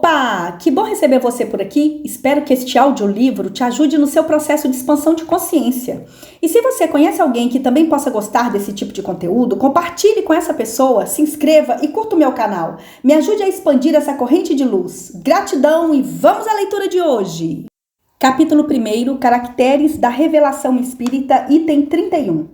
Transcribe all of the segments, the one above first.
Opa! Que bom receber você por aqui. Espero que este audiolivro te ajude no seu processo de expansão de consciência. E se você conhece alguém que também possa gostar desse tipo de conteúdo, compartilhe com essa pessoa, se inscreva e curta o meu canal. Me ajude a expandir essa corrente de luz. Gratidão e vamos à leitura de hoje! Capítulo 1, Caracteres da Revelação Espírita, item 31.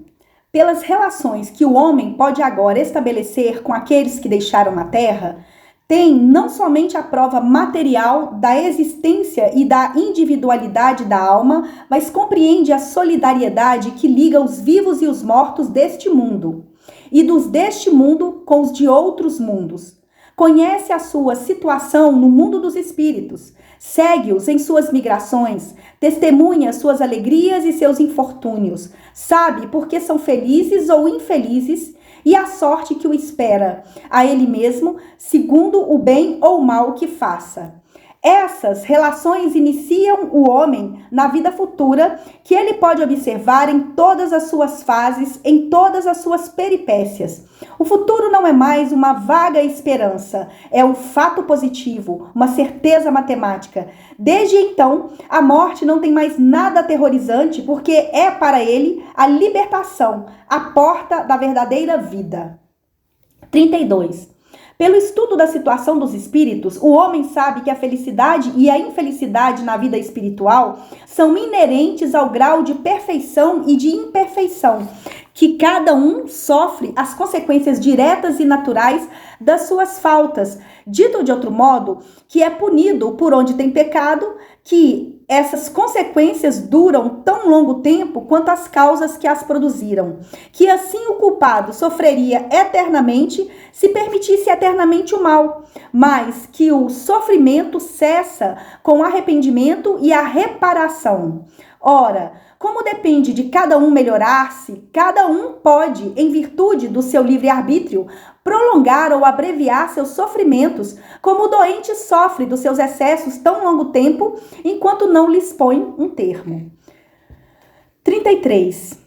Pelas relações que o homem pode agora estabelecer com aqueles que deixaram a Terra, tem não somente a prova material da existência e da individualidade da alma, mas compreende a solidariedade que liga os vivos e os mortos deste mundo, e dos deste mundo com os de outros mundos. Conhece a sua situação no mundo dos espíritos, segue-os em suas migrações, testemunha suas alegrias e seus infortúnios, sabe por que são felizes ou infelizes, e a sorte que o espera a ele mesmo, segundo o bem ou mal que faça. Essas relações iniciam o homem na vida futura, que ele pode observar em todas as suas fases, em todas as suas peripécias. O futuro não é mais uma vaga esperança, é um fato positivo, uma certeza matemática. Desde então, a morte não tem mais nada aterrorizante, porque é para ele a libertação, a porta da verdadeira vida. 32. Pelo estudo da situação dos espíritos, o homem sabe que a felicidade e a infelicidade na vida espiritual são inerentes ao grau de perfeição e de imperfeição, que cada um sofre as consequências diretas e naturais das suas faltas. Dito de outro modo, que é punido por onde tem pecado, que essas consequências duram tão longo tempo quanto as causas que as produziram, que assim o culpado sofreria eternamente se permitisse eternamente o mal, mas que o sofrimento cessa com o arrependimento e a reparação. Ora, como depende de cada um melhorar-se, cada um pode, em virtude do seu livre-arbítrio, prolongar ou abreviar seus sofrimentos, como o doente sofre dos seus excessos tão longo tempo, enquanto não lhes põe um termo. 33.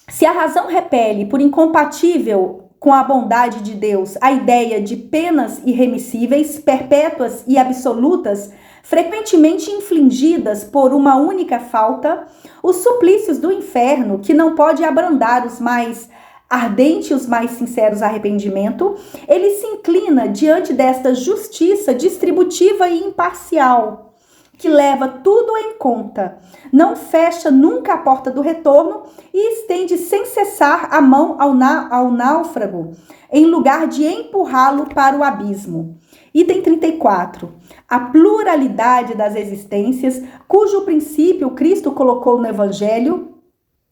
Se a razão repele por incompatível com a bondade de Deus a ideia de penas irremissíveis, perpétuas e absolutas, frequentemente infligidas por uma única falta, os suplícios do inferno, que não pode abrandar os mais ardentes e os mais sinceros arrependimento, ele se inclina diante desta justiça distributiva e imparcial, que leva tudo em conta, não fecha nunca a porta do retorno e estende sem cessar a mão ao náufrago, em lugar de empurrá-lo para o abismo. Item 34. A pluralidade das existências, cujo princípio Cristo colocou no Evangelho,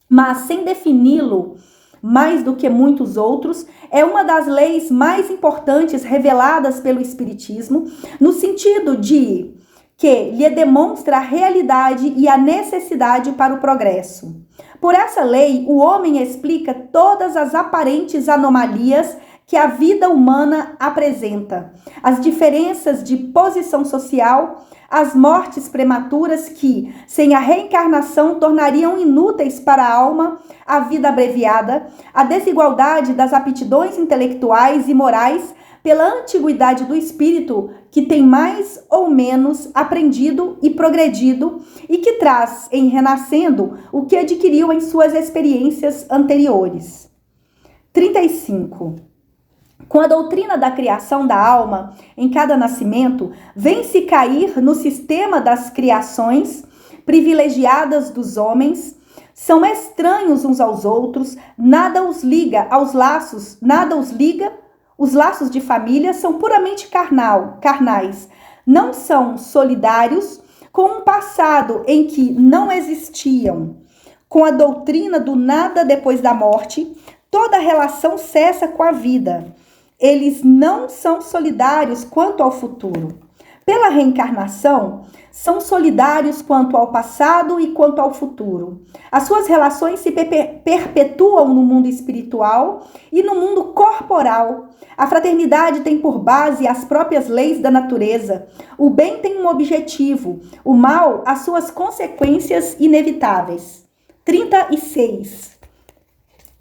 mas sem defini-lo mais do que muitos outros, é uma das leis mais importantes reveladas pelo Espiritismo, no sentido de que lhe demonstra a realidade e a necessidade para o progresso. Por essa lei, o homem explica todas as aparentes anomalias que a vida humana apresenta, as diferenças de posição social, as mortes prematuras que, sem a reencarnação, tornariam inúteis para a alma a vida abreviada, a desigualdade das aptidões intelectuais e morais pela antiguidade do espírito, que tem mais ou menos aprendido e progredido e que traz, em renascendo, o que adquiriu em suas experiências anteriores. 35. Com a doutrina da criação da alma, em cada nascimento, vem-se cair no sistema das criações privilegiadas dos homens, são estranhos uns aos outros, nada os liga aos laços, os laços de família são puramente carnais, não são solidários com um passado em que não existiam. Com a doutrina do nada depois da morte, toda relação cessa com a vida. Eles não são solidários quanto ao futuro. Pela reencarnação, são solidários quanto ao passado e quanto ao futuro. As suas relações se perpetuam no mundo espiritual e no mundo corporal. A fraternidade tem por base as próprias leis da natureza. O bem tem um objetivo, o mal, as suas consequências inevitáveis. 36.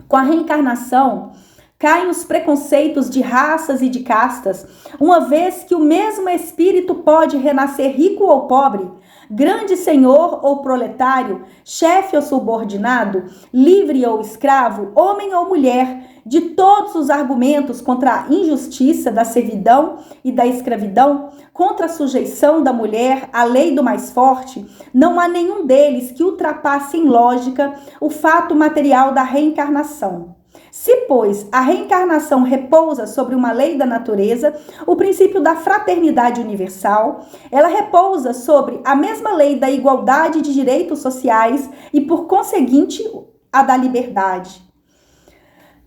Com a reencarnação, Caem os preconceitos de raças e de castas, uma vez que o mesmo espírito pode renascer rico ou pobre, grande senhor ou proletário, chefe ou subordinado, livre ou escravo, homem ou mulher. De todos os argumentos contra a injustiça da servidão e da escravidão, contra a sujeição da mulher à lei do mais forte, não há nenhum deles que ultrapasse em lógica o fato material da reencarnação. Se, pois, a reencarnação repousa sobre uma lei da natureza, o princípio da fraternidade universal, ela repousa sobre a mesma lei da igualdade de direitos sociais e, por conseguinte, a da liberdade.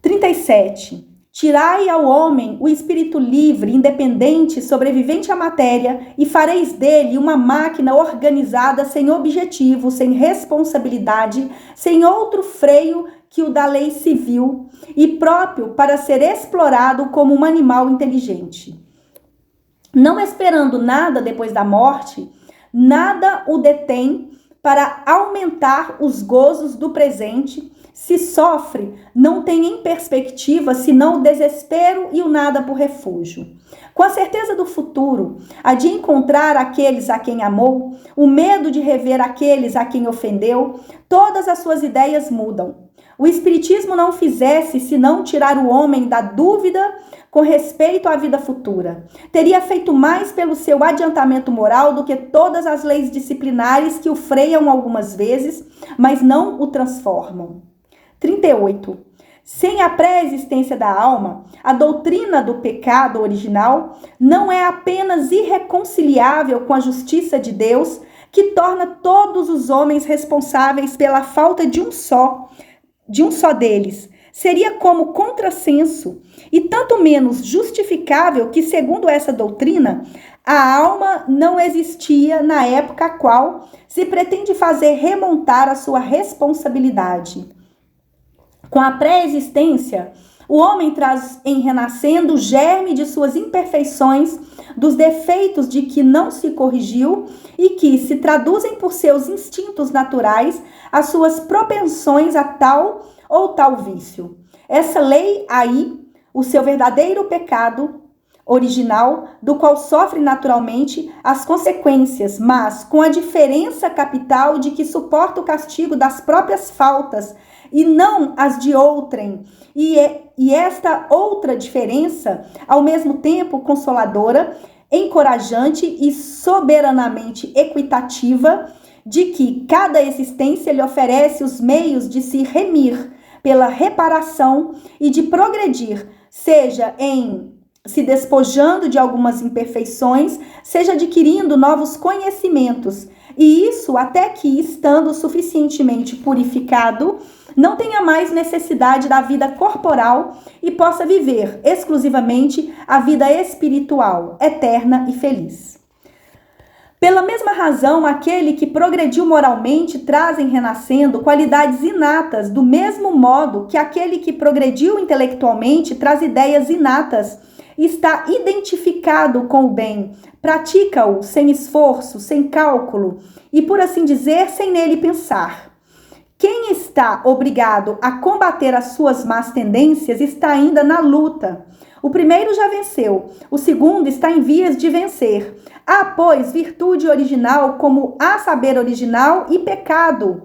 37. Tirai ao homem o espírito livre, independente, sobrevivente à matéria, e fareis dele uma máquina organizada sem objetivo, sem responsabilidade, sem outro freio que o da lei civil, e próprio para ser explorado como um animal inteligente. Não esperando nada depois da morte, nada o detém para aumentar os gozos do presente. Se sofre, não tem em perspectiva senão o desespero e o nada por refúgio. Com a certeza do futuro, a de encontrar aqueles a quem amou, o medo de rever aqueles a quem ofendeu, todas as suas ideias mudam. O Espiritismo não fizesse senão tirar o homem da dúvida com respeito à vida futura. Teria feito mais pelo seu adiantamento moral do que todas as leis disciplinares que o freiam algumas vezes, mas não o transformam. 38. Sem a pré-existência da alma, a doutrina do pecado original não é apenas irreconciliável com a justiça de Deus, que torna todos os homens responsáveis pela falta de um só deles. Seria como contrassenso e tanto menos justificável que, segundo essa doutrina, a alma não existia na época a qual se pretende fazer remontar a sua responsabilidade. Com a pré-existência, o homem traz em renascendo o germe de suas imperfeições, dos defeitos de que não se corrigiu e que se traduzem por seus instintos naturais, as suas propensões a tal ou tal vício. Essa lei aí, o seu verdadeiro pecado original, do qual sofre naturalmente as consequências, mas com a diferença capital de que suporta o castigo das próprias faltas e não as de outrem. E esta outra diferença, ao mesmo tempo consoladora, encorajante e soberanamente equitativa, de que cada existência lhe oferece os meios de se remir pela reparação e de progredir, seja em se despojando de algumas imperfeições, seja adquirindo novos conhecimentos, e isso até que, estando suficientemente purificado, não tenha mais necessidade da vida corporal e possa viver exclusivamente a vida espiritual, eterna e feliz. Pela mesma razão, aquele que progrediu moralmente traz em renascendo qualidades inatas, do mesmo modo que aquele que progrediu intelectualmente traz ideias inatas, está identificado com o bem, pratica-o sem esforço, sem cálculo e, por assim dizer, sem nele pensar. Quem está obrigado a combater as suas más tendências está ainda na luta. O primeiro já venceu, o segundo está em vias de vencer. Há, pois, virtude original como há saber original e pecado,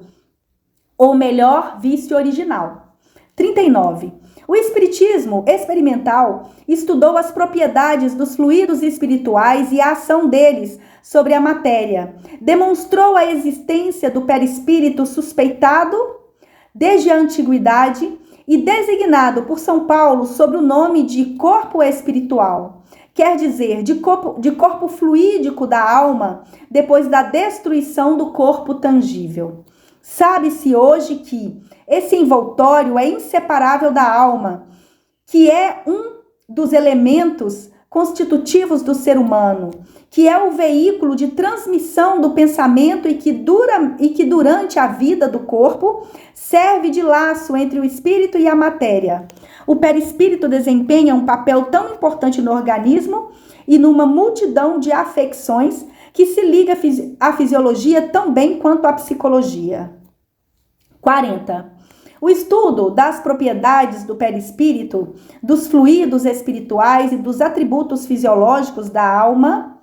ou melhor, vício original. 39. O Espiritismo experimental estudou as propriedades dos fluidos espirituais e a ação deles sobre a matéria. Demonstrou a existência do perispírito suspeitado desde a antiguidade e designado por São Paulo sob o nome de corpo espiritual. Quer dizer, de corpo fluídico da alma depois da destruição do corpo tangível. Sabe-se hoje que esse envoltório é inseparável da alma, que é um dos elementos constitutivos do ser humano, que é o veículo de transmissão do pensamento e que durante a vida do corpo serve de laço entre o espírito e a matéria. O perispírito desempenha um papel tão importante no organismo e numa multidão de afecções que se liga à fisiologia tão bem quanto à psicologia. 40. O estudo das propriedades do perispírito, dos fluidos espirituais e dos atributos fisiológicos da alma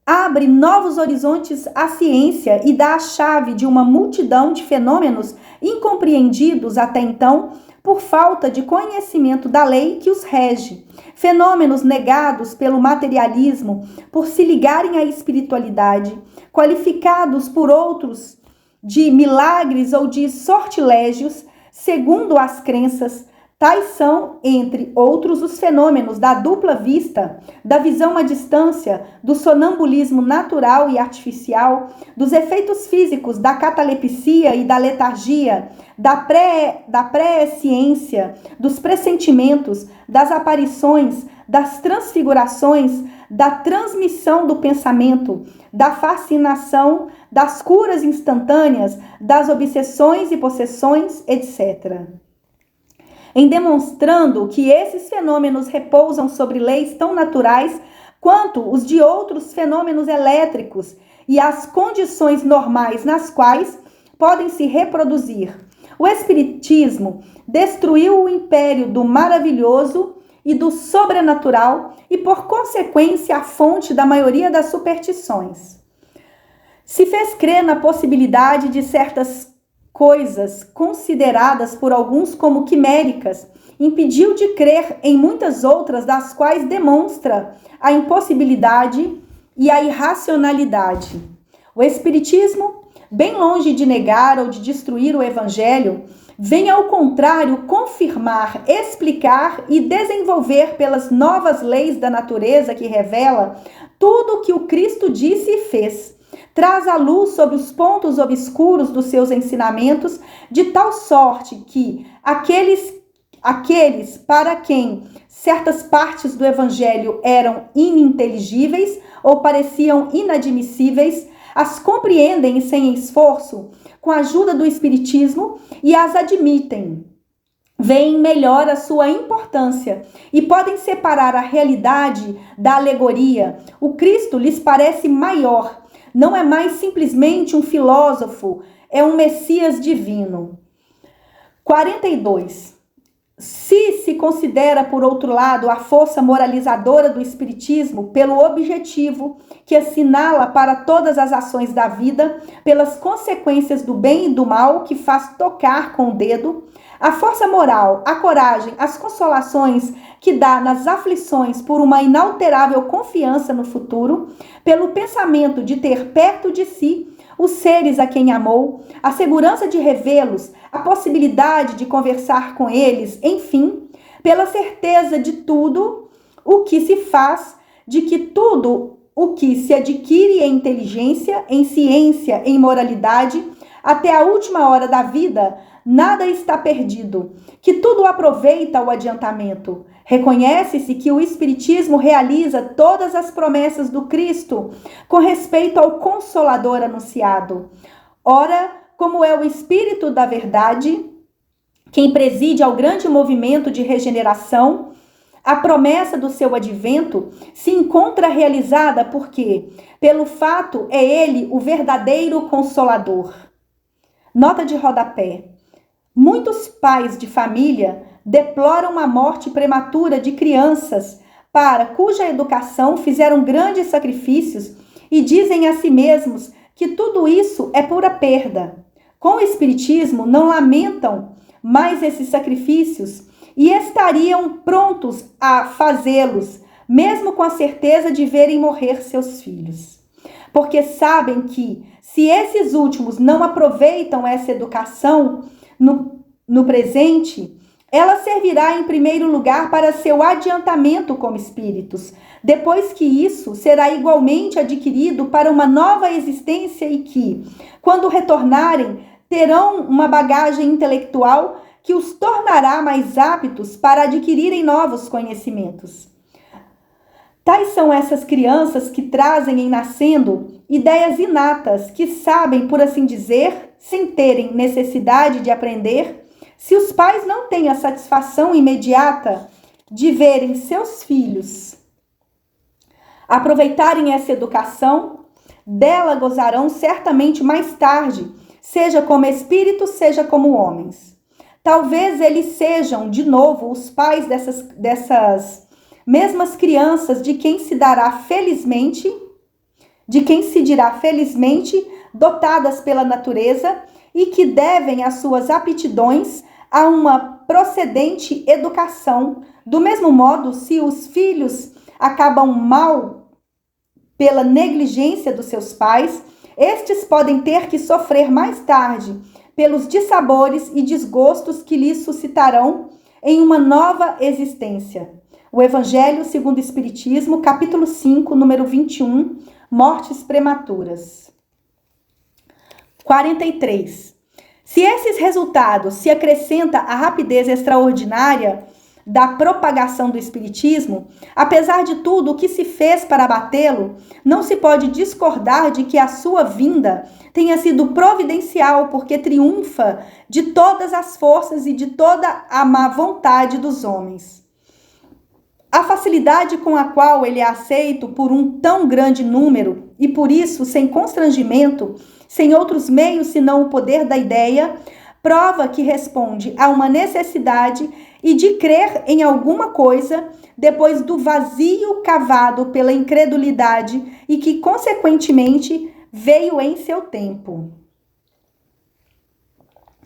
abre novos horizontes à ciência e dá a chave de uma multidão de fenômenos incompreendidos até então por falta de conhecimento da lei que os rege. Fenômenos negados pelo materialismo por se ligarem à espiritualidade, qualificados por outros de milagres ou de sortilégios, segundo as crenças. Tais são, entre outros, os fenômenos da dupla vista, da visão à distância, do sonambulismo natural e artificial, dos efeitos físicos da catalepsia e da letargia, da presciência, dos pressentimentos, das aparições, das transfigurações, da transmissão do pensamento, da fascinação, das curas instantâneas, das obsessões e possessões, etc. Em demonstrando que esses fenômenos repousam sobre leis tão naturais quanto os de outros fenômenos elétricos e as condições normais nas quais podem se reproduzir. O Espiritismo destruiu o império do maravilhoso e do sobrenatural e, por consequência, a fonte da maioria das superstições. Se fez crer na possibilidade de certas coisas consideradas por alguns como quiméricas, impediu de crer em muitas outras, das quais demonstra a impossibilidade e a irracionalidade. O Espiritismo, bem longe de negar ou de destruir o Evangelho, vem ao contrário confirmar, explicar e desenvolver pelas novas leis da natureza que revela tudo o que o Cristo disse e fez. Traz a luz sobre os pontos obscuros dos seus ensinamentos, de tal sorte que aqueles para quem certas partes do Evangelho eram ininteligíveis ou pareciam inadmissíveis, as compreendem sem esforço, com a ajuda do Espiritismo, e as admitem. Veem melhor a sua importância e podem separar a realidade da alegoria. O Cristo lhes parece maior. Não é mais simplesmente um filósofo, é um Messias divino. 42. Se considera, por outro lado, a força moralizadora do Espiritismo pelo objetivo que assinala para todas as ações da vida, pelas consequências do bem e do mal que faz tocar com o dedo, a força moral, a coragem, as consolações que dá nas aflições por uma inalterável confiança no futuro, pelo pensamento de ter perto de si os seres a quem amou, a segurança de revê-los, a possibilidade de conversar com eles, enfim, pela certeza de tudo o que se faz, de que tudo o que se adquire em inteligência, em ciência, em moralidade, até a última hora da vida, nada está perdido, que tudo aproveita o adiantamento. Reconhece-se que o Espiritismo realiza todas as promessas do Cristo com respeito ao Consolador anunciado. Ora, como é o Espírito da Verdade, quem preside ao grande movimento de regeneração, a promessa do seu advento se encontra realizada porque, pelo fato, é ele o verdadeiro Consolador. Nota de rodapé. Muitos pais de família deploram a morte prematura de crianças para cuja educação fizeram grandes sacrifícios e dizem a si mesmos que tudo isso é pura perda. Com o Espiritismo não lamentam mais esses sacrifícios e estariam prontos a fazê-los, mesmo com a certeza de verem morrer seus filhos. Porque sabem que, se esses últimos não aproveitam essa educação no presente, ela servirá em primeiro lugar para seu adiantamento como espíritos, depois que isso será igualmente adquirido para uma nova existência e que, quando retornarem, terão uma bagagem intelectual que os tornará mais aptos para adquirirem novos conhecimentos. Tais são essas crianças que trazem em nascendo ideias inatas, que sabem, por assim dizer, sem terem necessidade de aprender. Se os pais não têm a satisfação imediata de verem seus filhos aproveitarem essa educação, dela gozarão certamente mais tarde, seja como espíritos, seja como homens. Talvez eles sejam, de novo, os pais dessas mesmas crianças de quem se dirá felizmente, dotadas pela natureza e que devem as suas aptidões a uma procedente educação. Do mesmo modo, se os filhos acabam mal pela negligência dos seus pais, estes podem ter que sofrer mais tarde pelos dissabores e desgostos que lhes suscitarão em uma nova existência. O Evangelho segundo o Espiritismo, capítulo 5, número 21, mortes prematuras. 43. Se esses resultados se acrescenta à rapidez extraordinária da propagação do Espiritismo, apesar de tudo o que se fez para abatê-lo, não se pode discordar de que a sua vinda tenha sido providencial, porque triunfa de todas as forças e de toda a má vontade dos homens. A facilidade com a qual ele é aceito por um tão grande número, e por isso, sem constrangimento, sem outros meios senão o poder da ideia, prova que responde a uma necessidade e de crer em alguma coisa depois do vazio cavado pela incredulidade e que, consequentemente, veio em seu tempo.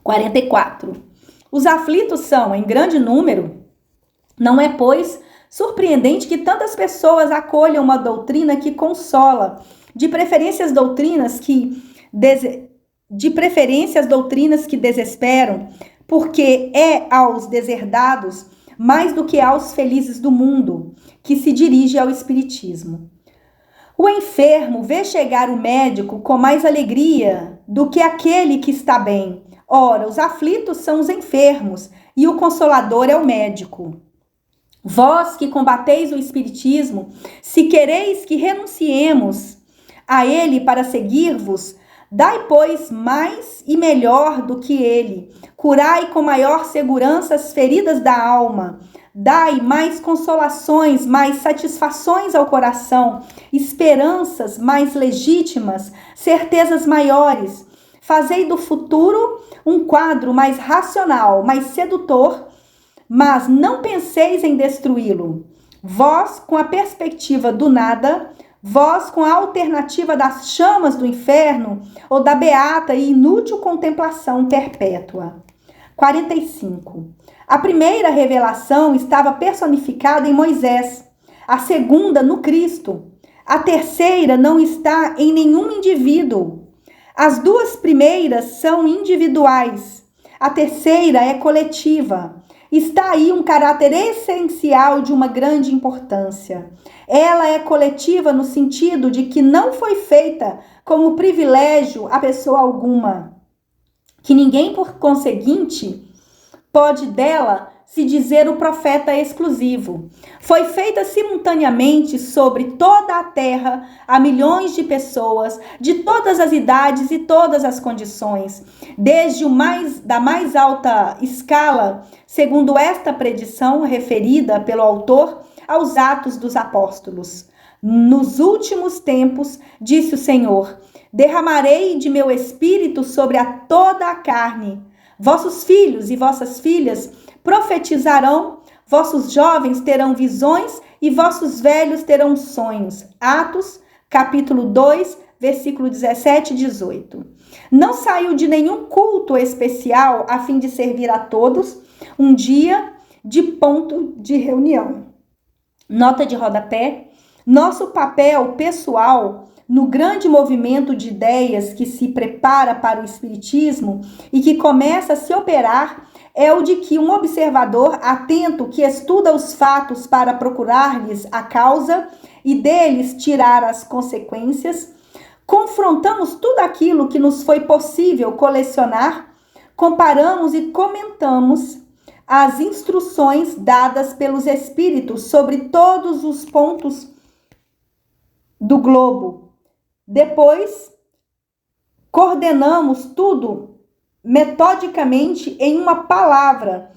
44. Os aflitos são, em grande número. Não é, pois, surpreendente que tantas pessoas acolham uma doutrina que consola, de preferência as doutrinas que desesperam, porque é aos deserdados, mais do que aos felizes do mundo, que se dirige ao Espiritismo. O enfermo vê chegar o médico com mais alegria do que aquele que está bem. Ora, os aflitos são os enfermos, e o consolador é o médico. Vós que combateis o Espiritismo, se quereis que renunciemos a ele para seguir-vos, dai, pois, mais e melhor do que ele. Curai com maior segurança as feridas da alma. Dai mais consolações, mais satisfações ao coração, esperanças mais legítimas, certezas maiores. Fazei do futuro um quadro mais racional, mais sedutor, mas não penseis em destruí-lo. Vós, com a perspectiva do nada, vós, com a alternativa das chamas do inferno ou da beata e inútil contemplação perpétua. 45. A primeira revelação estava personificada em Moisés, a segunda no Cristo. A terceira não está em nenhum indivíduo. As duas primeiras são individuais. A terceira é coletiva. Está aí um caráter essencial de uma grande importância. Ela é coletiva no sentido de que não foi feita como privilégio a pessoa alguma, que ninguém, por conseguinte, pode dela se dizer o profeta exclusivo. Foi feita simultaneamente sobre toda a terra a milhões de pessoas, de todas as idades e todas as condições, desde da mais alta escala, segundo esta predição referida pelo autor, aos Atos dos Apóstolos. Nos últimos tempos, disse o Senhor, derramarei de meu espírito sobre toda a carne. Vossos filhos e vossas filhas profetizarão, vossos jovens terão visões e vossos velhos terão sonhos. Atos, capítulo 2, versículo 17 e 18. Não saiu de nenhum culto especial a fim de servir a todos um dia de ponto de reunião. Nota de rodapé. Nosso papel pessoal no grande movimento de ideias que se prepara para o Espiritismo e que começa a se operar é o de que um observador atento que estuda os fatos para procurar-lhes a causa e deles tirar as consequências, confrontamos tudo aquilo que nos foi possível colecionar, comparamos e comentamos as instruções dadas pelos Espíritos sobre todos os pontos do globo. Depois, coordenamos tudo metodicamente em uma palavra.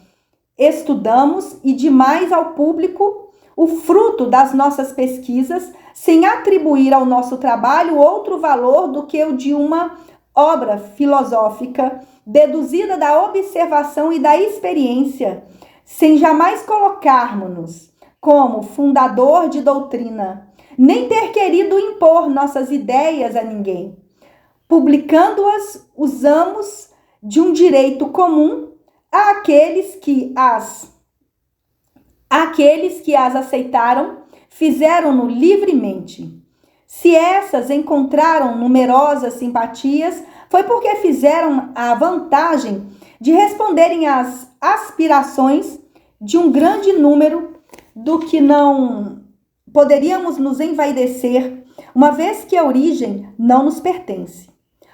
Estudamos e demais ao público o fruto das nossas pesquisas, sem atribuir ao nosso trabalho outro valor do que o de uma obra filosófica deduzida da observação e da experiência, sem jamais colocarmos-nos como fundador de doutrina, nem ter querido impor nossas ideias a ninguém. Publicando-as, usamos de um direito comum àqueles que as aceitaram, fizeram-no livremente. Se essas encontraram numerosas simpatias, foi porque fizeram a vantagem de responderem às aspirações de um grande número, do que não poderíamos nos envaidecer, uma vez que a origem não nos pertence.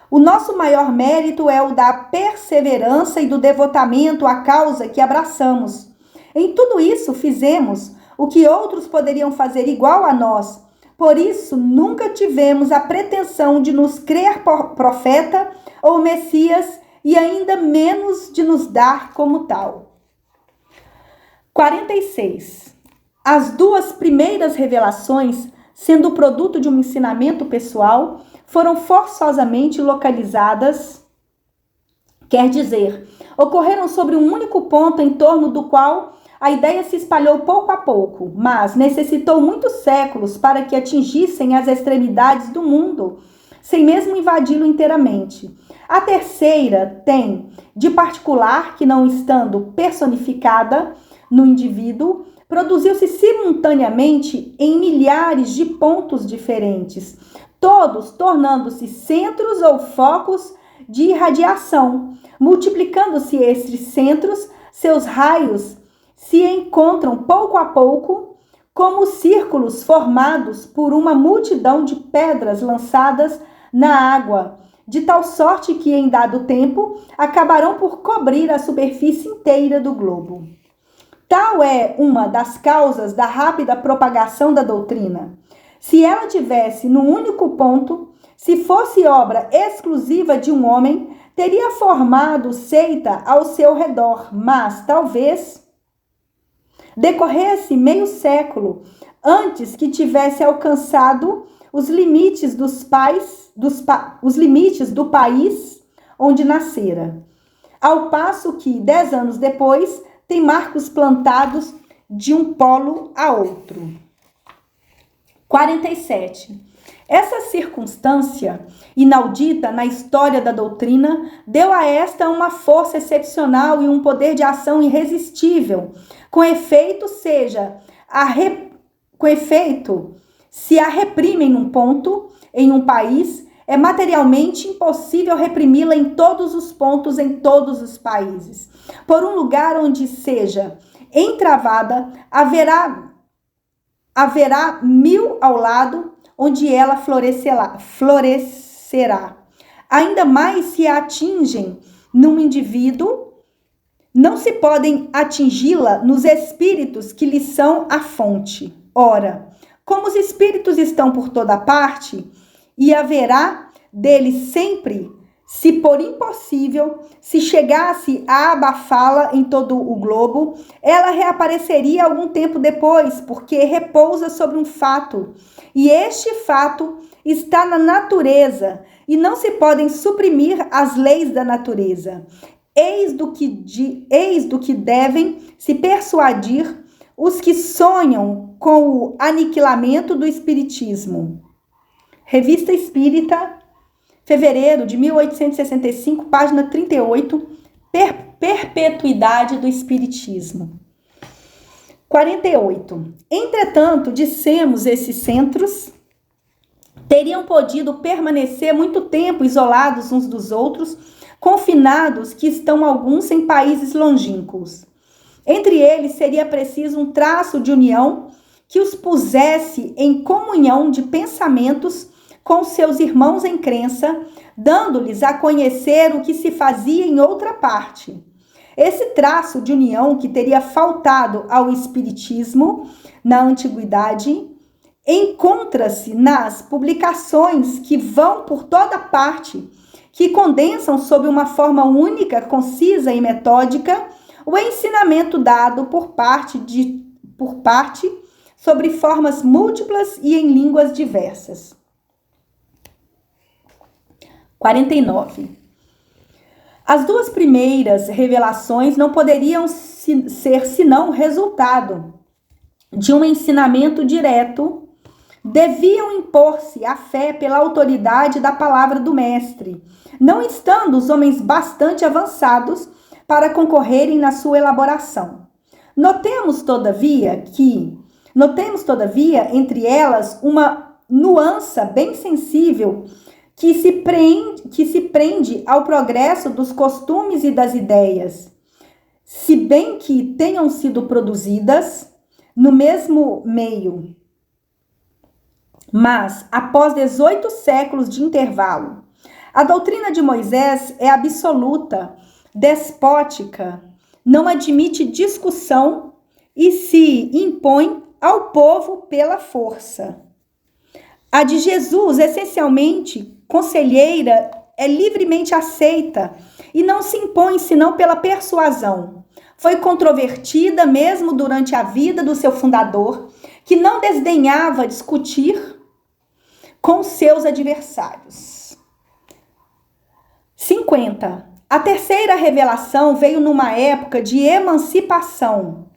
O nosso maior mérito é o da perseverança e do devotamento à causa que abraçamos. Em tudo isso fizemos o que outros poderiam fazer igual a nós. Por isso, nunca tivemos a pretensão de nos crer profeta ou Messias e ainda menos de nos dar como tal. 46. As duas primeiras revelações, sendo o produto de um ensinamento pessoal, foram forçosamente localizadas, quer dizer, ocorreram sobre um único ponto em torno do qual a ideia se espalhou pouco a pouco, mas necessitou muitos séculos para que atingissem as extremidades do mundo, sem mesmo invadi-lo inteiramente. A terceira tem de particular que, não estando personificada no indivíduo, produziu-se simultaneamente em milhares de pontos diferentes, todos tornando-se centros ou focos de irradiação. Multiplicando-se estes centros, seus raios se encontram pouco a pouco como círculos formados por uma multidão de pedras lançadas na água, de tal sorte que, em dado tempo, acabarão por cobrir a superfície inteira do globo. Tal é uma das causas da rápida propagação da doutrina. Se ela tivesse num único ponto, se fosse obra exclusiva de um homem, teria formado seita ao seu redor, mas talvez decorresse meio século antes que tivesse alcançado os limites os limites do país onde nascera. Ao passo que, 10 anos depois, tem marcos plantados de um polo a outro. 47. Essa circunstância, inaudita na história da doutrina, deu a esta uma força excepcional e um poder de ação irresistível. Com efeito, se a reprimem num ponto, em um país, é materialmente impossível reprimi-la em todos os pontos, em todos os países. Por um lugar onde seja entravada, haverá 1000 ao lado, onde ela florescerá. Ainda mais se a atingem num indivíduo, não se podem atingi-la nos espíritos que lhe são a fonte. Ora, como os espíritos estão por toda parte, e haverá deles sempre, se por impossível se chegasse a abafá-la em todo o globo, ela reapareceria algum tempo depois, porque repousa sobre um fato, e este fato está na natureza, e não se podem suprimir as leis da natureza. Eis do que devem se persuadir os que sonham com o aniquilamento do espiritismo. Revista Espírita, fevereiro de 1865, página 38, Perpetuidade do Espiritismo. 48. Entretanto, dissemos, esses centros teriam podido permanecer muito tempo isolados uns dos outros, confinados que estão alguns em países longínquos. Entre eles seria preciso um traço de união que os pusesse em comunhão de pensamentos com seus irmãos em crença, dando-lhes a conhecer o que se fazia em outra parte. Esse traço de união que teria faltado ao espiritismo na antiguidade encontra-se nas publicações que vão por toda parte, que condensam sob uma forma única, concisa e metódica o ensinamento dado por parte sobre formas múltiplas e em línguas diversas. 49. As duas primeiras revelações não poderiam ser senão resultado de um ensinamento direto. Deviam impor-se à fé pela autoridade da palavra do Mestre, não estando os homens bastante avançados para concorrerem na sua elaboração. Notemos, todavia, entre elas uma nuance bem sensível que se prende ao progresso dos costumes e das ideias, se bem que tenham sido produzidas no mesmo meio. Mas, após 18 séculos de intervalo, a doutrina de Moisés é absoluta, despótica, não admite discussão e se impõe ao povo pela força. A de Jesus, essencialmente conselheira, é livremente aceita e não se impõe senão pela persuasão. Foi controvertida mesmo durante a vida do seu fundador, que não desdenhava discutir com seus adversários. 50. A terceira revelação veio numa época de emancipação,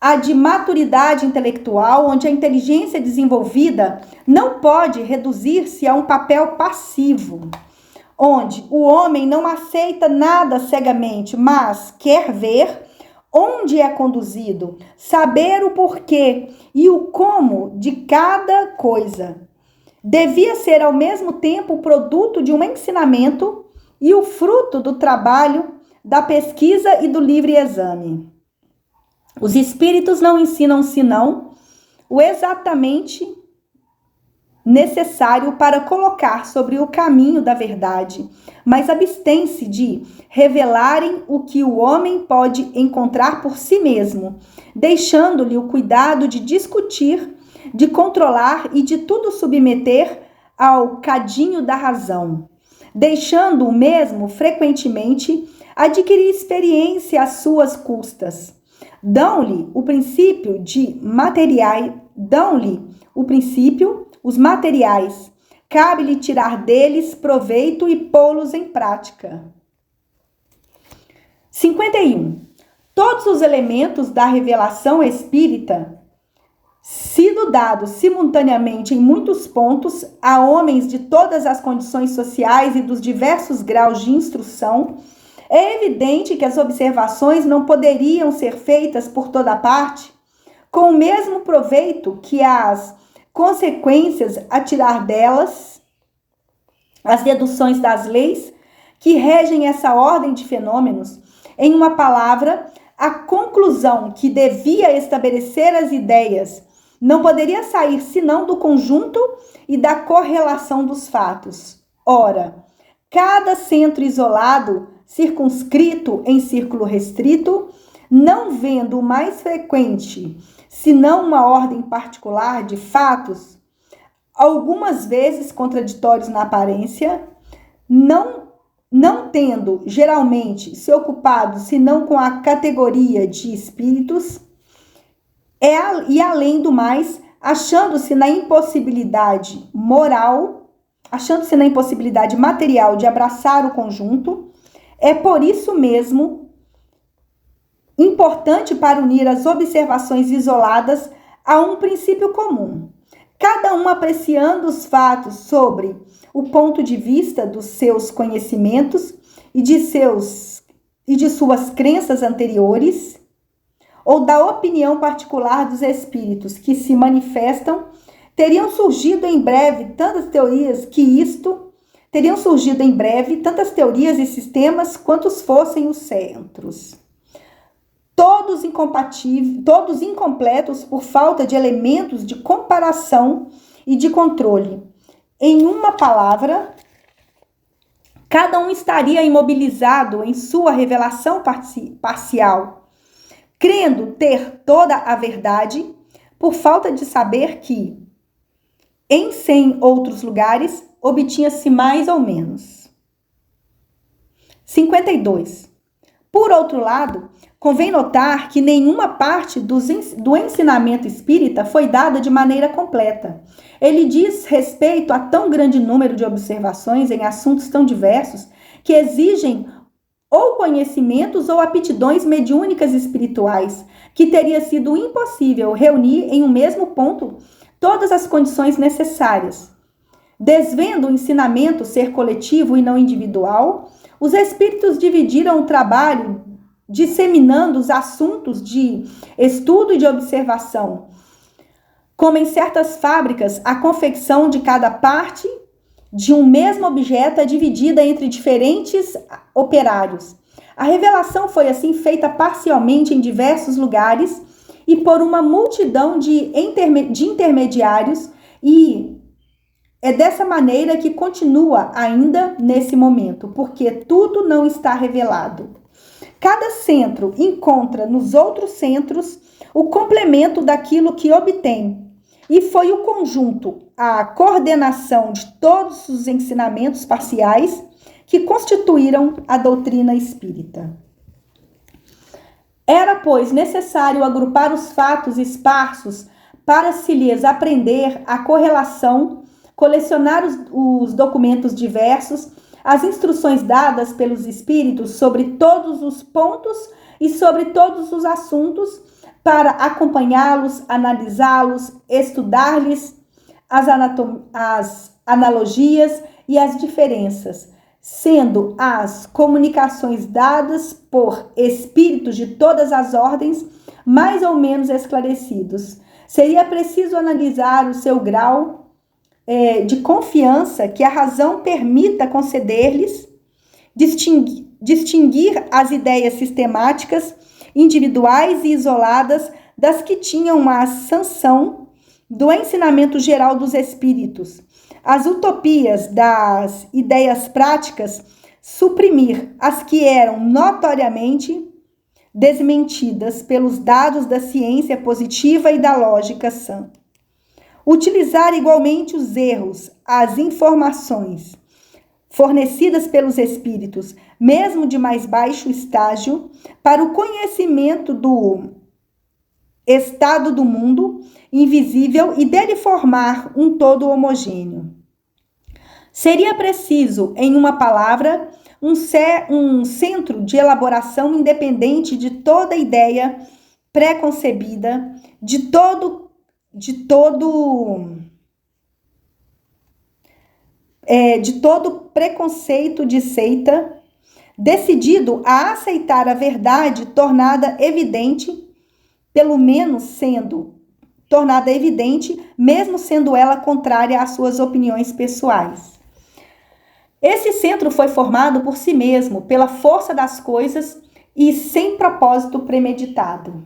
a de maturidade intelectual, onde a inteligência desenvolvida não pode reduzir-se a um papel passivo, onde o homem não aceita nada cegamente, mas quer ver onde é conduzido, saber o porquê e o como de cada coisa. Devia ser ao mesmo tempo o produto de um ensinamento e o fruto do trabalho, da pesquisa e do livre exame. Os espíritos não ensinam senão o exatamente necessário para colocar sobre o caminho da verdade, mas abstêm-se de revelarem o que o homem pode encontrar por si mesmo, deixando-lhe o cuidado de discutir, de controlar e de tudo submeter ao cadinho da razão, deixando o mesmo frequentemente adquirir experiência às suas custas. Dão-lhe o princípio os materiais. Cabe-lhe tirar deles proveito e pô-los em prática. 51. Todos os elementos da revelação espírita, sido dados simultaneamente em muitos pontos a homens de todas as condições sociais e dos diversos graus de instrução, é evidente que as observações não poderiam ser feitas por toda parte com o mesmo proveito que as consequências a tirar delas, as deduções das leis que regem essa ordem de fenômenos. Em uma palavra, a conclusão que devia estabelecer as ideias não poderia sair senão do conjunto e da correlação dos fatos. Ora, cada centro isolado, circunscrito em círculo restrito, não vendo o mais frequente, senão uma ordem particular de fatos, algumas vezes contraditórios na aparência, não tendo geralmente se ocupado senão com a categoria de espíritos, e além do mais, achando-se na impossibilidade material de abraçar o conjunto, é por isso mesmo importante para unir as observações isoladas a um princípio comum, cada um apreciando os fatos sobre o ponto de vista dos seus conhecimentos e de suas crenças anteriores, ou da opinião particular dos espíritos que se manifestam. Teriam surgido em breve tantas teorias e sistemas quantos fossem os centros. Todos incompletos por falta de elementos de comparação e de controle. Em uma palavra, cada um estaria imobilizado em sua revelação parcial, crendo ter toda a verdade, por falta de saber que, em 100 outros lugares, obtinha-se mais ou menos. 52. Por outro lado, convém notar que nenhuma parte do ensinamento espírita foi dada de maneira completa. Ele diz respeito a tão grande número de observações em assuntos tão diversos que exigem ou conhecimentos ou aptidões mediúnicas espirituais, que teria sido impossível reunir em um mesmo ponto todas as condições necessárias. Desvendo o ensinamento ser coletivo e não individual, os espíritos dividiram o trabalho disseminando os assuntos de estudo e de observação, como em certas fábricas, a confecção de cada parte de um mesmo objeto é dividida entre diferentes operários. A revelação foi assim feita parcialmente em diversos lugares e por uma multidão de intermediários, e é dessa maneira que continua ainda nesse momento, porque tudo não está revelado. Cada centro encontra nos outros centros o complemento daquilo que obtém, e foi o conjunto, a coordenação de todos os ensinamentos parciais que constituíram a doutrina espírita. Era, pois, necessário agrupar os fatos esparsos para se lhes aprender a correlação, colecionar os documentos diversos, as instruções dadas pelos espíritos sobre todos os pontos e sobre todos os assuntos, para acompanhá-los, analisá-los, estudar-lhes as analogias e as diferenças, sendo as comunicações dadas por espíritos de todas as ordens mais ou menos esclarecidos. Seria preciso analisar o seu grau de confiança que a razão permita conceder-lhes, distinguir as ideias sistemáticas, individuais e isoladas das que tinham a sanção do ensinamento geral dos espíritos, as utopias das ideias práticas, suprimir as que eram notoriamente desmentidas pelos dados da ciência positiva e da lógica sã. Utilizar igualmente os erros, as informações fornecidas pelos espíritos, mesmo de mais baixo estágio, para o conhecimento do estado do mundo invisível e dele formar um todo homogêneo. Seria preciso, em uma palavra, um centro de elaboração independente de toda ideia preconcebida, de todo preconceito de seita, decidido a aceitar a verdade tornada evidente, mesmo sendo ela contrária às suas opiniões pessoais. Esse centro foi formado por si mesmo, pela força das coisas e sem propósito premeditado.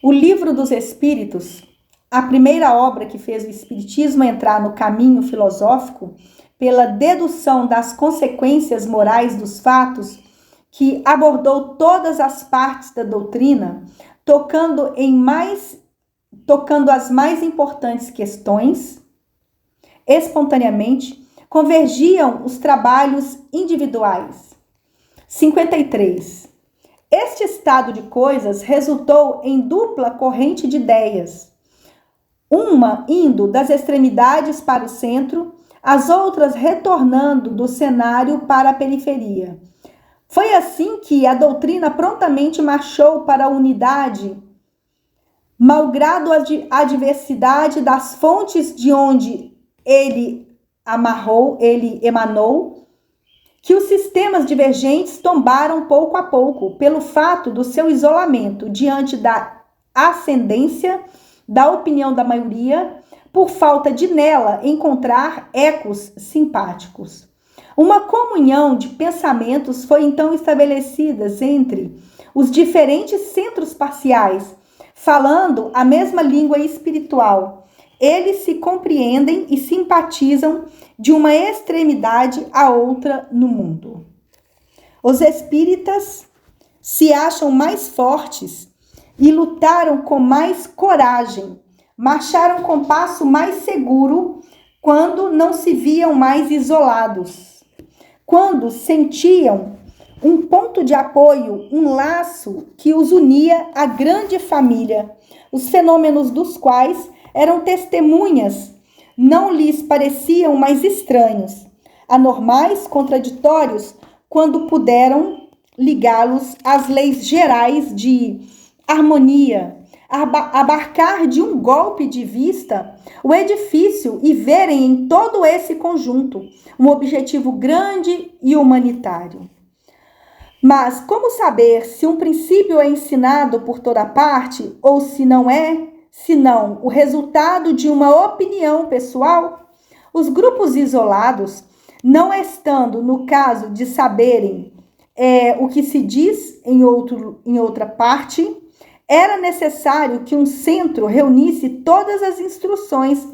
O Livro dos Espíritos, a primeira obra que fez o Espiritismo entrar no caminho filosófico, pela dedução das consequências morais dos fatos, que abordou todas as partes da doutrina, tocando as mais importantes questões, espontaneamente, convergiam os trabalhos individuais. 53. Este estado de coisas resultou em dupla corrente de ideias, uma indo das extremidades para o centro, as outras retornando do cenário para a periferia. Foi assim que a doutrina prontamente marchou para a unidade, malgrado a diversidade das fontes de onde ele emanou, que os sistemas divergentes tombaram pouco a pouco, pelo fato do seu isolamento diante da ascendência da opinião da maioria, por falta de nela encontrar ecos simpáticos. Uma comunhão de pensamentos foi então estabelecida entre os diferentes centros parciais, falando a mesma língua espiritual. Eles se compreendem e simpatizam de uma extremidade à outra no mundo. Os espíritas se acham mais fortes e lutaram com mais coragem, marcharam com passo mais seguro quando não se viam mais isolados, quando sentiam um ponto de apoio, um laço que os unia à grande família, os fenômenos dos quais eram testemunhas, não lhes pareciam mais estranhos, anormais, contraditórios, quando puderam ligá-los às leis gerais de harmonia, abarcar de um golpe de vista o edifício e verem em todo esse conjunto um objetivo grande e humanitário. Mas como saber se um princípio é ensinado por toda parte ou se não é, senão o resultado de uma opinião pessoal? Os grupos isolados, não estando no caso de saberem o que se diz em outra parte, era necessário que um centro reunisse todas as instruções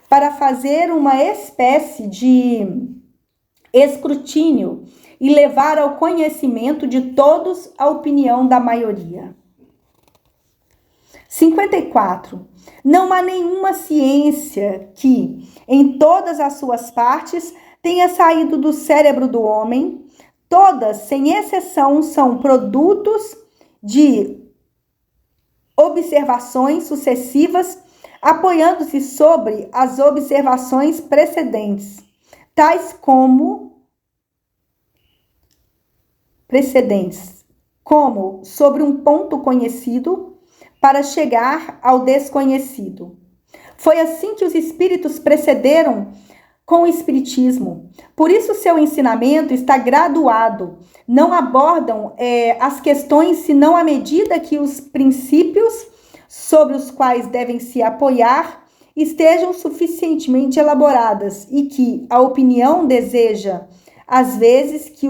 para fazer uma espécie de escrutínio e levar ao conhecimento de todos a opinião da maioria. 54. Não há nenhuma ciência que, em todas as suas partes, tenha saído do cérebro do homem. Todas, sem exceção, são produtos de observações sucessivas, apoiando-se sobre as observações precedentes, tais como sobre um ponto conhecido para chegar ao desconhecido. Foi assim que os espíritos precederam com o espiritismo. Por isso seu ensinamento está graduado. Não abordam as questões senão à medida que os princípios sobre os quais devem se apoiar estejam suficientemente elaboradas e que a opinião deseja, às vezes, que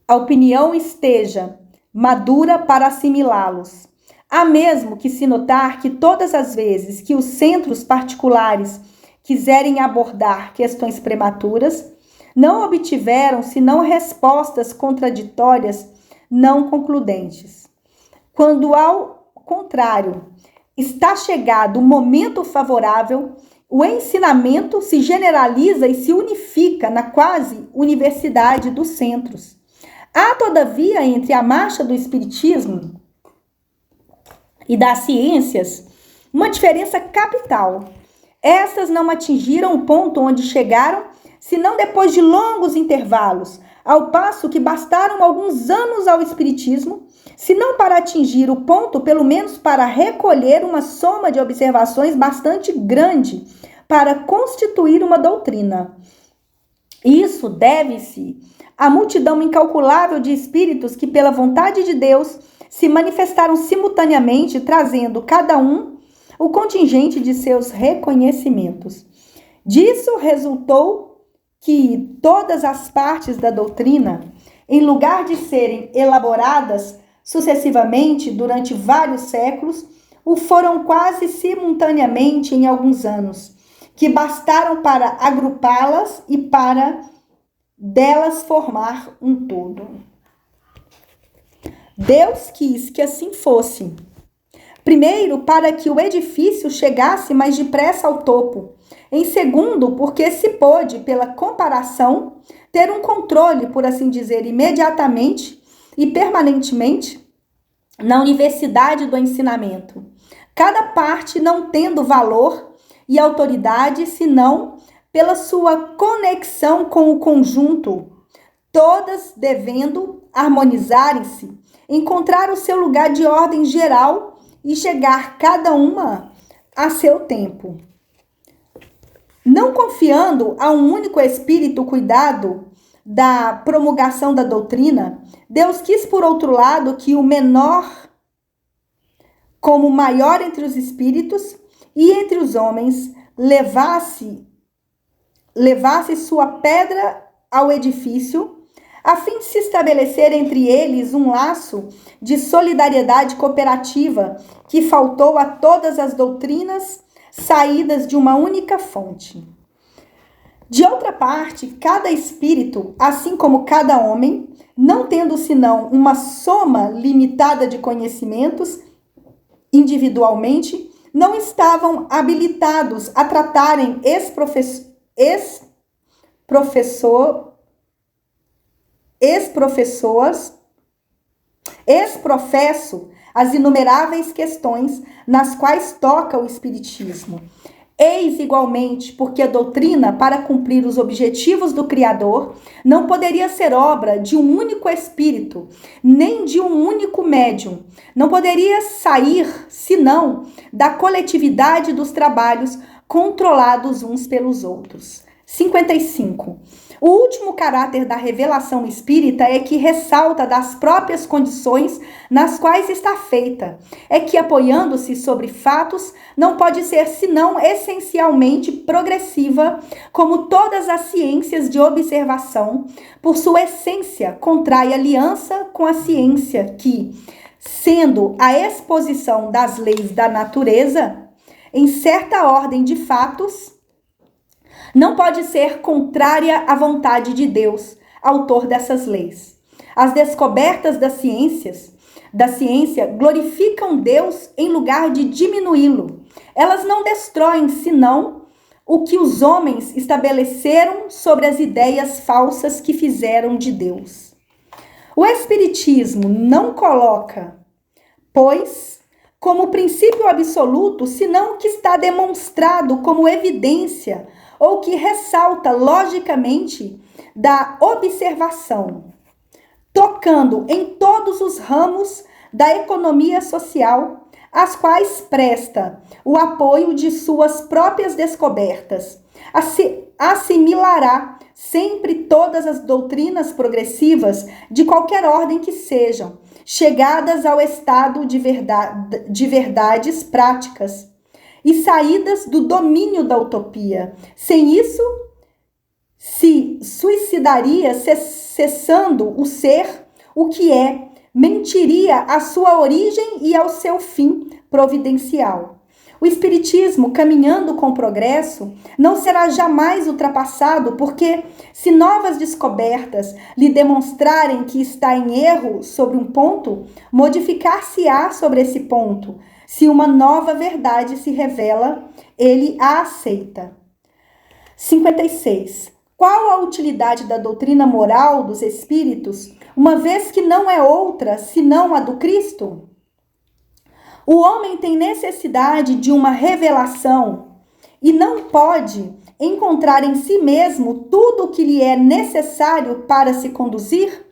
a opinião esteja madura para assimilá-los. Há mesmo que se notar que todas as vezes que os centros particulares quiserem abordar questões prematuras, não obtiveram senão respostas contraditórias não concludentes. Quando, ao contrário, está chegado o momento favorável, o ensinamento se generaliza e se unifica na quase universidade dos centros. Há, todavia, entre a marcha do espiritismo e das ciências, uma diferença capital. Estas não atingiram o ponto onde chegaram, senão depois de longos intervalos, ao passo que bastaram alguns anos ao espiritismo, se não para atingir o ponto, pelo menos para recolher uma soma de observações bastante grande para constituir uma doutrina. Isso deve-se à multidão incalculável de espíritos que, pela vontade de Deus, se manifestaram simultaneamente, trazendo cada um o contingente de seus reconhecimentos. Disso resultou que todas as partes da doutrina, em lugar de serem elaboradas sucessivamente durante vários séculos, o foram quase simultaneamente em alguns anos, que bastaram para agrupá-las e para delas formar um todo. Deus quis que assim fosse. Primeiro, para que o edifício chegasse mais depressa ao topo. Em segundo, porque se pôde, pela comparação, ter um controle, por assim dizer, imediatamente e permanentemente na universidade do ensinamento. Cada parte não tendo valor e autoridade, senão pela sua conexão com o conjunto, todas devendo harmonizarem-se, encontrar o seu lugar de ordem geral e chegar cada uma a seu tempo. Não confiando a um único espírito o cuidado da promulgação da doutrina, Deus quis, por outro lado, que o menor, como maior entre os espíritos e entre os homens, levasse sua pedra ao edifício, a fim de se estabelecer entre eles um laço de solidariedade cooperativa que faltou a todas as doutrinas saídas de uma única fonte. De outra parte, cada espírito, assim como cada homem, não tendo senão uma soma limitada de conhecimentos individualmente, não estavam habilitados a tratarem exprofesso as inumeráveis questões nas quais toca o espiritismo. Eis igualmente porque a doutrina, para cumprir os objetivos do Criador, não poderia ser obra de um único espírito, nem de um único médium. Não poderia sair, senão, da coletividade dos trabalhos controlados uns pelos outros. 55. O último caráter da revelação espírita é que ressalta das próprias condições nas quais está feita. É que, apoiando-se sobre fatos, não pode ser senão essencialmente progressiva, como todas as ciências de observação, por sua essência, contrai aliança com a ciência que, sendo a exposição das leis da natureza, em certa ordem de fatos, não pode ser contrária à vontade de Deus, autor dessas leis. As descobertas da ciência glorificam Deus em lugar de diminuí-lo. Elas não destroem, senão, o que os homens estabeleceram sobre as ideias falsas que fizeram de Deus. O Espiritismo não coloca, pois, como princípio absoluto, senão o que está demonstrado como evidência ou que ressalta logicamente da observação, tocando em todos os ramos da economia social, às quais presta o apoio de suas próprias descobertas. Assimilará sempre todas as doutrinas progressivas, de qualquer ordem que sejam, chegadas ao estado de verdades práticas e saídas do domínio da utopia. Sem isso, se suicidaria, cessando o ser, o que é, mentiria à sua origem e ao seu fim providencial. O Espiritismo, caminhando com o progresso, não será jamais ultrapassado, porque, se novas descobertas lhe demonstrarem que está em erro sobre um ponto, modificar-se-á sobre esse ponto. Se uma nova verdade se revela, ele a aceita. 56. Qual a utilidade da doutrina moral dos espíritos, uma vez que não é outra senão a do Cristo? O homem tem necessidade de uma revelação e não pode encontrar em si mesmo tudo o que lhe é necessário para se conduzir?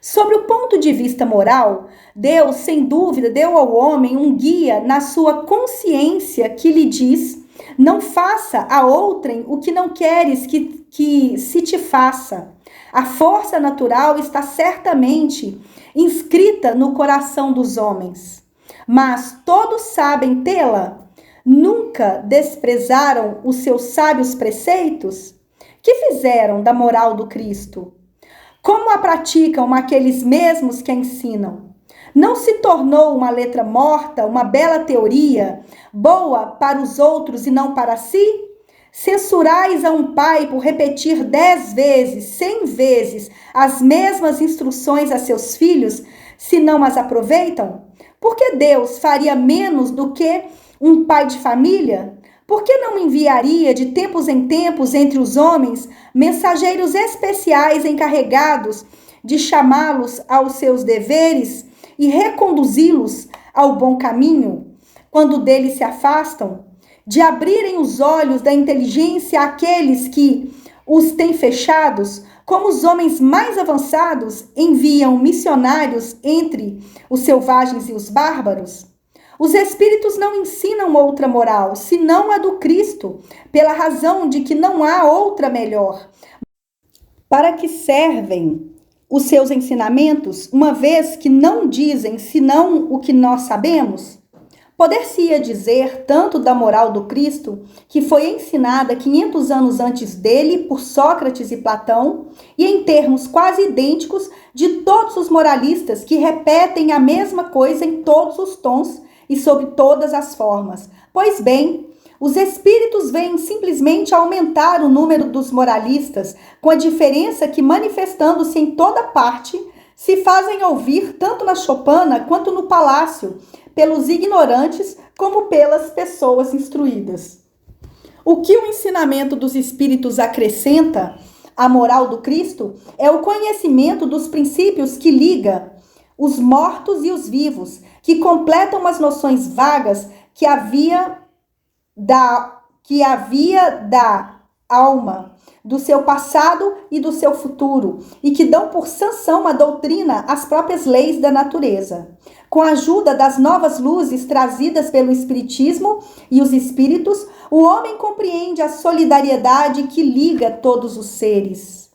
Sobre o ponto de vista moral, Deus, sem dúvida, deu ao homem um guia na sua consciência que lhe diz: não faça a outrem o que não queres que se te faça. A força natural está certamente inscrita no coração dos homens, mas todos sabem tê-la. Nunca desprezaram os seus sábios preceitos? Que fizeram da moral do Cristo? Como a praticam aqueles mesmos que a ensinam? Não se tornou uma letra morta, uma bela teoria, boa para os outros e não para si? Censurais a um pai por repetir 10 vezes, 100 vezes as mesmas instruções a seus filhos, se não as aproveitam? Por que Deus faria menos do que um pai de família? Por que não enviaria de tempos em tempos entre os homens mensageiros especiais encarregados de chamá-los aos seus deveres e reconduzi-los ao bom caminho, quando deles se afastam? De abrirem os olhos da inteligência àqueles que os têm fechados, como os homens mais avançados enviam missionários entre os selvagens e os bárbaros? Os espíritos não ensinam outra moral, senão a do Cristo, pela razão de que não há outra melhor. Para que servem os seus ensinamentos, uma vez que não dizem senão o que nós sabemos? Poder-se-ia dizer tanto da moral do Cristo, que foi ensinada 500 anos antes dele por Sócrates e Platão, e em termos quase idênticos de todos os moralistas que repetem a mesma coisa em todos os tons e sob todas as formas. Pois bem, os espíritos vêm simplesmente aumentar o número dos moralistas, com a diferença que, manifestando-se em toda parte, se fazem ouvir tanto na choupana quanto no palácio, pelos ignorantes como pelas pessoas instruídas. O que o ensinamento dos espíritos acrescenta à moral do Cristo é o conhecimento dos princípios que liga os mortos e os vivos, que completam as noções vagas que que havia da alma, do seu passado e do seu futuro, e que dão por sanção a doutrina às próprias leis da natureza. Com a ajuda das novas luzes trazidas pelo Espiritismo e os Espíritos, o homem compreende a solidariedade que liga todos os seres.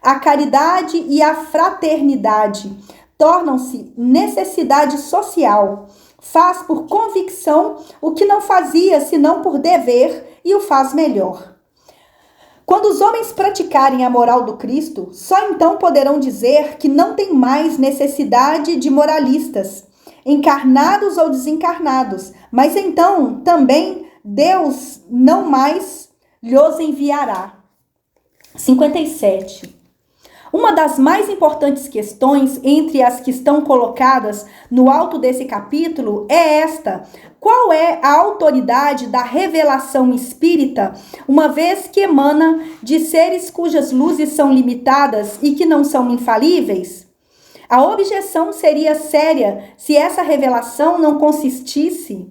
A caridade e a fraternidade tornam-se necessidade social. Faz por convicção o que não fazia senão por dever e o faz melhor. Quando os homens praticarem a moral do Cristo, só então poderão dizer que não tem mais necessidade de moralistas, encarnados ou desencarnados, mas então também Deus não mais lhos enviará. 57. Uma das mais importantes questões entre as que estão colocadas no alto desse capítulo é esta: qual é a autoridade da revelação espírita, uma vez que emana de seres cujas luzes são limitadas e que não são infalíveis? A objeção seria séria se essa revelação não consistisse,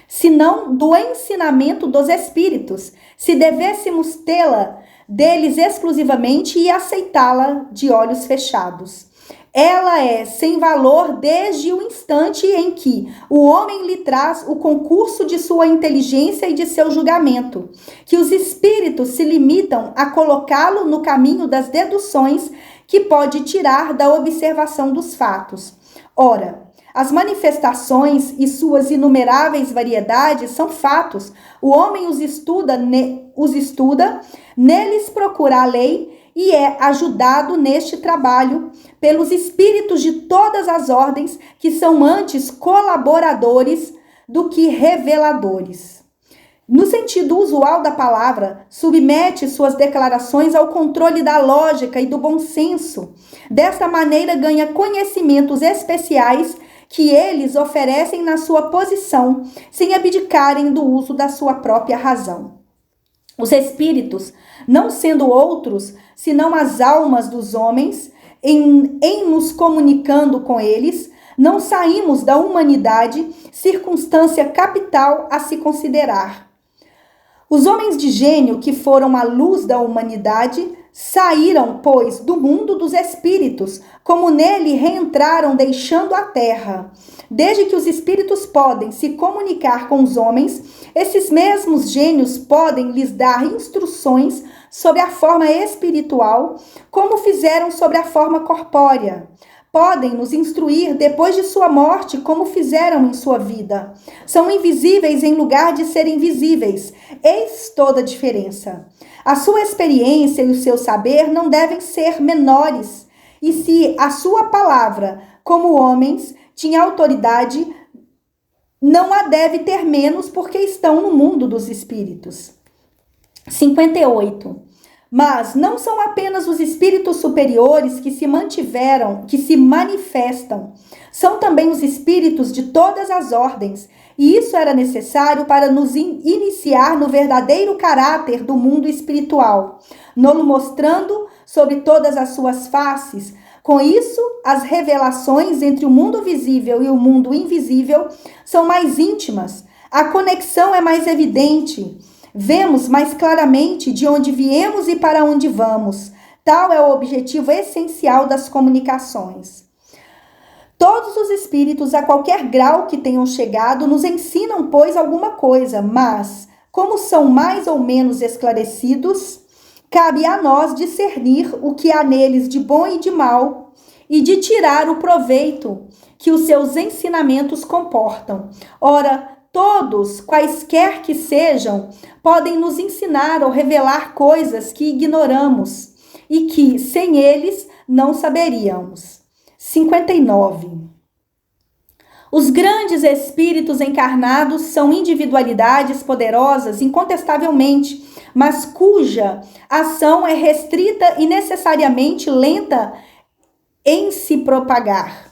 senão do ensinamento dos espíritos, se devêssemos tê-la deles exclusivamente e aceitá-la de olhos fechados. Ela é sem valor desde o instante em que o homem lhe traz o concurso de sua inteligência e de seu julgamento, que os espíritos se limitam a colocá-lo no caminho das deduções que pode tirar da observação dos fatos. Ora, as manifestações e suas inumeráveis variedades são fatos. O homem os estuda, neles procura a lei e é ajudado neste trabalho pelos espíritos de todas as ordens, que são antes colaboradores do que reveladores. No sentido usual da palavra, submete suas declarações ao controle da lógica e do bom senso. Desta maneira, ganha conhecimentos especiais que eles oferecem na sua posição, sem abdicarem do uso da sua própria razão. Os espíritos, não sendo outros, senão as almas dos homens, em nos comunicando com eles, não saímos da humanidade, circunstância capital a se considerar. Os homens de gênio que foram a luz da humanidade saíram, pois, do mundo dos espíritos, como nele reentraram deixando a terra. Desde que os espíritos podem se comunicar com os homens, esses mesmos gênios podem lhes dar instruções sobre a forma espiritual, como fizeram sobre a forma corpórea. Podem nos instruir depois de sua morte, como fizeram em sua vida. São invisíveis em lugar de serem visíveis. Eis toda a diferença. A sua experiência e o seu saber não devem ser menores. E se a sua palavra, como homens, tinha autoridade, não a deve ter menos, porque estão no mundo dos espíritos. 58. Mas não são apenas os espíritos superiores que se manifestam. São também os espíritos de todas as ordens. E isso era necessário para nos iniciar no verdadeiro caráter do mundo espiritual, nolo mostrando sobre todas as suas faces. Com isso, as revelações entre o mundo visível e o mundo invisível são mais íntimas. A conexão é mais evidente. Vemos mais claramente de onde viemos e para onde vamos. Tal é o objetivo essencial das comunicações. Todos os espíritos, a qualquer grau que tenham chegado, nos ensinam, pois, alguma coisa, mas, como são mais ou menos esclarecidos, cabe a nós discernir o que há neles de bom e de mal e de tirar o proveito que os seus ensinamentos comportam. Ora, todos, quaisquer que sejam, podem nos ensinar ou revelar coisas que ignoramos e que, sem eles, não saberíamos. 59. Os grandes espíritos encarnados são individualidades poderosas, incontestavelmente, mas cuja ação é restrita e necessariamente lenta em se propagar.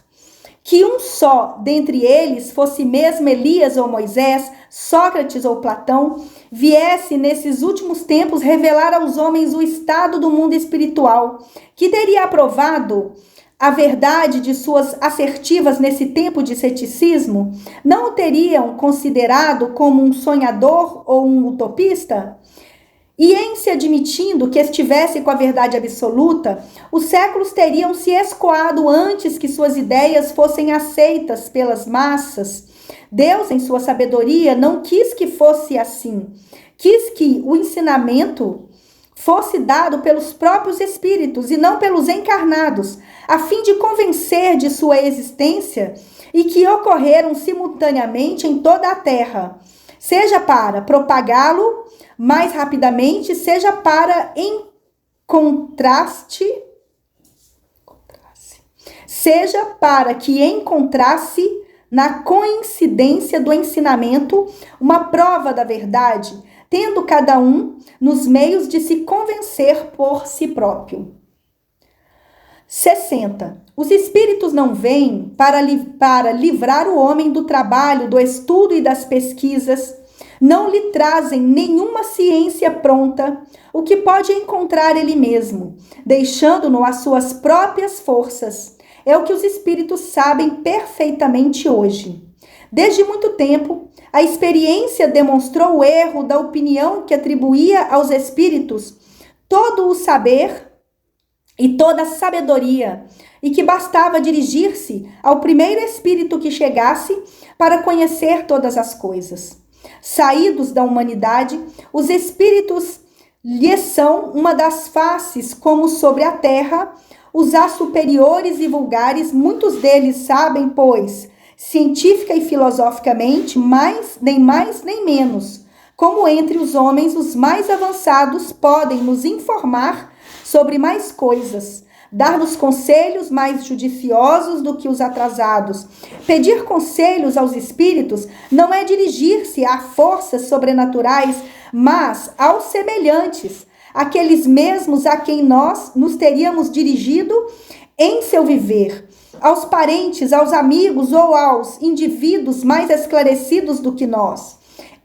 Que um só dentre eles, fosse mesmo Elias ou Moisés, Sócrates ou Platão, viesse nesses últimos tempos revelar aos homens o estado do mundo espiritual, que teria aprovado a verdade de suas assertivas nesse tempo de ceticismo, não o teriam considerado como um sonhador ou um utopista? E em se admitindo que estivesse com a verdade absoluta, os séculos teriam se escoado antes que suas ideias fossem aceitas pelas massas. Deus, em sua sabedoria, não quis que fosse assim. Quis que o ensinamento fosse dado pelos próprios espíritos e não pelos encarnados, a fim de convencer de sua existência e que ocorreram simultaneamente em toda a terra, seja para propagá-lo mais rapidamente, seja para seja para que encontrasse na coincidência do ensinamento uma prova da verdade, tendo cada um nos meios de se convencer por si próprio. 60. Os espíritos não vêm para livrar o homem do trabalho, do estudo e das pesquisas, não lhe trazem nenhuma ciência pronta, o que pode encontrar ele mesmo, deixando-no às suas próprias forças. É o que os espíritos sabem perfeitamente hoje. Desde muito tempo, a experiência demonstrou o erro da opinião que atribuía aos espíritos todo o saber e toda a sabedoria, e que bastava dirigir-se ao primeiro espírito que chegasse para conhecer todas as coisas. Saídos da humanidade, os espíritos lhes são uma das faces, como sobre a terra, os a superiores e vulgares, muitos deles sabem, pois, científica e filosoficamente, nem mais nem menos, como entre os homens os mais avançados podem nos informar sobre mais coisas, dar-nos conselhos mais judiciosos do que os atrasados. Pedir conselhos aos espíritos não é dirigir-se a forças sobrenaturais, mas aos semelhantes, aqueles mesmos a quem nós nos teríamos dirigido em seu viver, aos parentes, aos amigos ou aos indivíduos mais esclarecidos do que nós.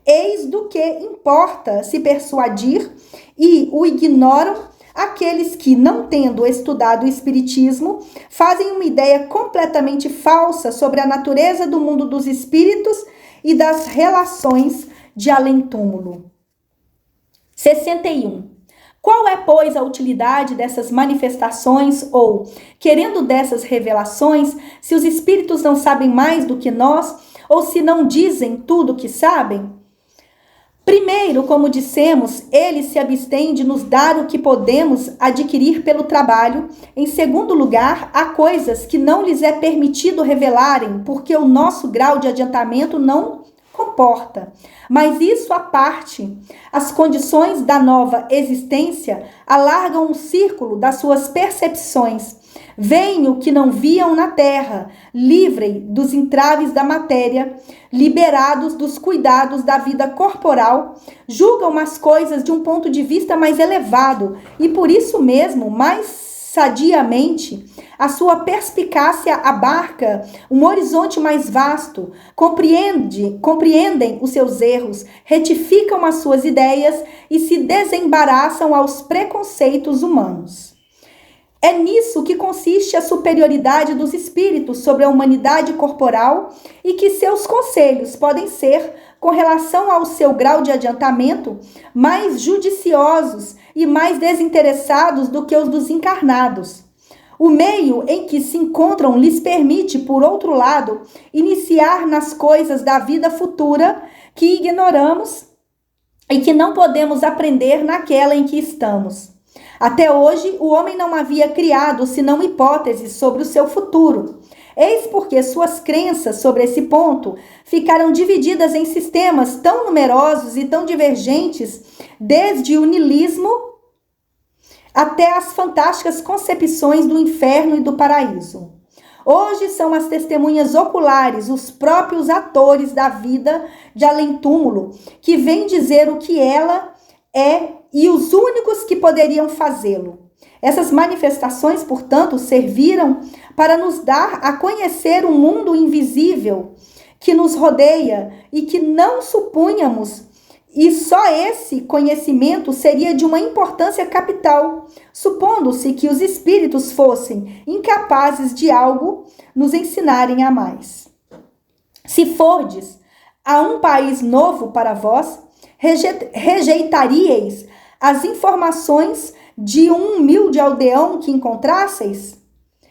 Eis do que importa se persuadir, e o ignoram aqueles que, não tendo estudado o espiritismo, fazem uma ideia completamente falsa sobre a natureza do mundo dos espíritos e das relações de além-túmulo. 61. Qual é, pois, a utilidade dessas manifestações ou, querendo dessas revelações, se os espíritos não sabem mais do que nós ou se não dizem tudo o que sabem? Primeiro, como dissemos, eles se abstêm de nos dar o que podemos adquirir pelo trabalho. Em segundo lugar, há coisas que não lhes é permitido revelarem, porque o nosso grau de adiantamento não comporta. Mas isso à parte, as condições da nova existência alargam o círculo das suas percepções. Veem o que não viam na terra, livrem dos entraves da matéria, liberados dos cuidados da vida corporal, julgam as coisas de um ponto de vista mais elevado e, por isso mesmo, mais sadiamente, a sua perspicácia abarca um horizonte mais vasto, compreendem os seus erros, retificam as suas ideias e se desembaraçam aos preconceitos humanos. É nisso que consiste a superioridade dos espíritos sobre a humanidade corporal e que seus conselhos podem ser, com relação ao seu grau de adiantamento, mais judiciosos e mais desinteressados do que os dos encarnados. O meio em que se encontram lhes permite, por outro lado, iniciar nas coisas da vida futura que ignoramos e que não podemos aprender naquela em que estamos. Até hoje, o homem não havia criado senão hipóteses sobre o seu futuro. Eis porque suas crenças sobre esse ponto ficaram divididas em sistemas tão numerosos e tão divergentes, desde o niilismo até as fantásticas concepções do inferno e do paraíso. Hoje são as testemunhas oculares, os próprios atores da vida de além-túmulo, que vêm dizer o que ela é e os únicos que poderiam fazê-lo. Essas manifestações, portanto, serviram para nos dar a conhecer um mundo invisível que nos rodeia e que não supunhamos E só esse conhecimento seria de uma importância capital, supondo-se que os espíritos fossem incapazes de algo nos ensinarem a mais. Se fordes a um país novo para vós, rejeitaríeis as informações de um humilde aldeão que encontrasseis?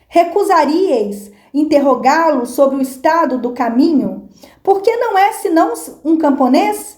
Recusaríeis interrogá-lo sobre o estado do caminho, porque não é senão um camponês?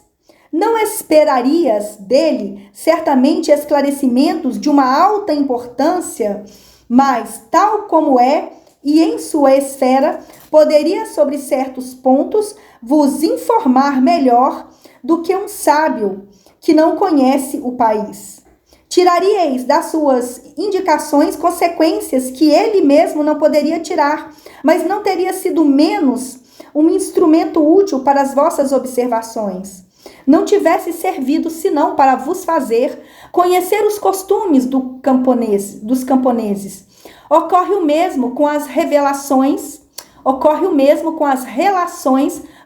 Não esperarias dele, certamente, esclarecimentos de uma alta importância, mas, tal como é, e em sua esfera, poderia, sobre certos pontos, vos informar melhor do que um sábio que não conhece o país. Tiraríeis das suas indicações consequências que ele mesmo não poderia tirar, mas não teria sido menos um instrumento útil para as vossas observações. Não tivesse servido senão para vos fazer conhecer os costumes dos camponeses. Ocorre o mesmo com as relações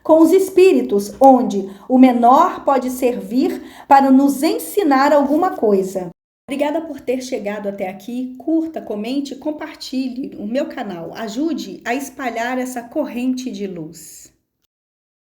com os espíritos, onde o menor pode servir para nos ensinar alguma coisa. Obrigada por ter chegado até aqui. Curta, comente, compartilhe o meu canal. Ajude a espalhar essa corrente de luz.